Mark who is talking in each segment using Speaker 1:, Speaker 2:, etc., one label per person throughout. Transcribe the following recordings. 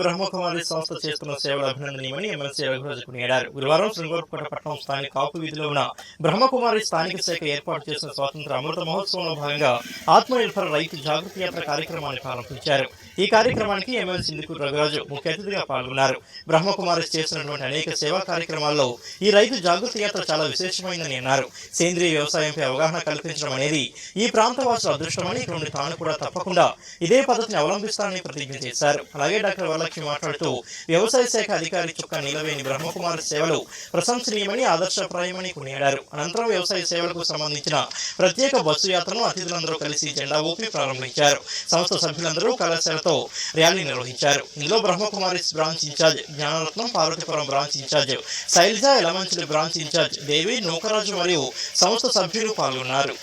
Speaker 1: బ్రహ్మకుమారి సంస్థ చేస్తున్న సేవలు అభినందనీయమని ఎమ్మెల్సీ రఘురాజు కొనియాడారు. గురువారం శృంగారపుకోట పట్టణం స్థానిక కాపు వీధిలో ఉన్న బ్రహ్మకుమారి స్థానిక శాఖ ఏర్పాటు చేసిన స్వాతంత్ర అమృత మహోత్సవంలో భాగంగా ఆత్మనిర్భర రైతు జాగృతి యాత్ర కార్యక్రమాన్ని ప్రారంభించారు. ఈ కార్యక్రమానికి ఎమ్మెల్సీ ఇందుకూరు రఘురాజు ముఖ్య అతిథిగా పాల్గొన్నారు. బ్రహ్మకుమారి చేస్తున్నటువంటి అనేక సేవా కార్యక్రమాల్లో ఈ రైతు జాగృతి యాత్ర చాలా విశేషమైందని అన్నారు. సేంద్రీయ వ్యవసాయంపై అవగాహన కల్పించడం అనేది ఈ ప్రాంతవాసుల అదృష్టమని, ఇటువంటి తాను కూడా తప్పకుండా ఇదే పద్ధతిని అవలంబిస్తానని ప్రతిజ్ఞ చేశారు. అలాగే డాక్టర్ వరలక్ష్మి మాట్లాడుతూ వ్యవసాయ శాఖ అధికారి చుక్క నీలవేణి బ్రహ్మకుమారి సేవలు ప్రశంసనీయమని, ఆదర్శప్రాయమని కొనియాడారు. అనంతరం వ్యవసాయ సేవలకు సంబంధించిన ప్రత్యేక బస్సు యాత్రను అతిథులందరూ కలిసి జెండా ఊపి ప్రారంభించారు. సంస్థ సభ్యులందరూ కళాశాలతో ర్యాలీ నిర్వహించారు. ఇందులో Brahmakumari branch incharge Gnanaratnam, Parvathipuram branch incharge Sailaja, Elamanchili branch incharge Devi, Nookaraju మరియు సంస్థ సభ్యులు పాల్గొన్నారు.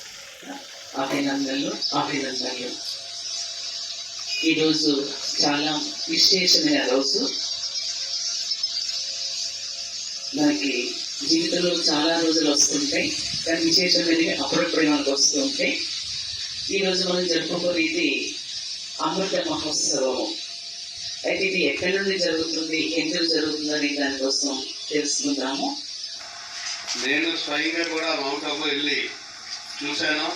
Speaker 2: ఈరోజు చాలా విశేషమైన రోజు. మనకి జీవితంలో చాలా రోజులు వస్తుంటాయి, కానీ విశేషమైనవి అప్పుడప్పుడు మనకు వస్తుంటాయి. ఈరోజు మనం జరుపుకునేది అమృత మహోత్సవము. అయితే ఇది ఎక్కడి నుండి జరుగుతుంది, ఎందుకు జరుగుతుంది అనే దానికోసం తెలుసుకుందాము.
Speaker 3: నేను స్వయంగా కూడా మౌంట్ అబు వెళ్ళి చూశాను.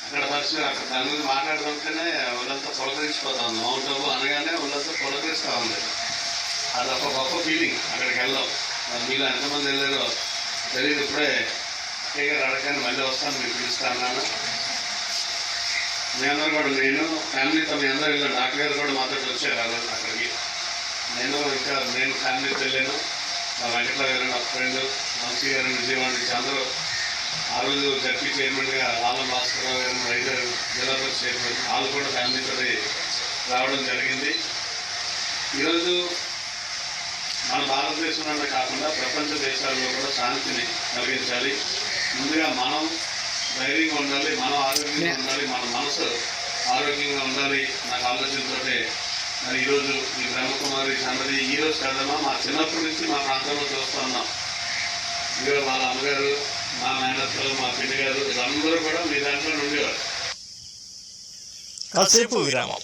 Speaker 3: అక్కడ పరిస్థితి అక్కడ దాని గురించి మాట్లాడుతుంటేనే వాళ్ళంతా పులకరించిపోతా ఉంది. మౌంట్ అబు అనగానే వాళ్ళంతా పులకరిస్తూ ఉంది. అదొక గొప్ప ఫీలింగ్. అక్కడికి వెళ్దాం. మీలో ఎంతమంది వెళ్ళారో తెలియదు. ఇప్పుడే అక్కయ్య గారు అడగని మళ్ళీ వస్తాను, మీకు పిలుస్తాను. మీ అందరూ కూడా, నేను ఫ్యామిలీతో మీ అందరూ వెళ్ళాను. డాక్టర్ గారు కూడా మాతో వచ్చారు ఆ రోజు అక్కడికి. నేను ఫ్యామిలీతో వెళ్ళాను. మా వెంకట్రావు గారు, నా ఫ్రెండ్ వంశీ గారు, విజయవాడ నుంచి అందరూ. ఆ రోజు జడ్పీ చైర్మన్గా ఆలం భాస్కరరావు గారు, రైతు జిల్లా పరిషత్ చైర్మన్, వాళ్ళు కూడా ఫ్యామిలీతో రావడం జరిగింది. ఈరోజు మన భారతదేశంలోనే కాకుండా ప్రపంచ దేశాల్లో కూడా శాంతిని కలిగించాలి. ముందుగా మనం ధైర్యంగా ఉండాలి, మనం ఆరోగ్యంగా ఉండాలి, మన మనసు ఆరోగ్యంగా ఉండాలి. నాకు ఆలోచనతో మరి ఈరోజు ఈ బ్రహ్మకుమారి సందడి ఈరోజు కదమ్మా, మా చిన్నప్పటి నుంచి మా ప్రాంతంలో చూస్తూ ఉన్నాం. ఈరోజు వాళ్ళ అమ్మగారు, మా మేనత్తలు, మా పిన్ని గారు, వీళ్ళందరూ కూడా మీ దాంట్లో ఉండేవారు.
Speaker 1: కాసేపు విరామం.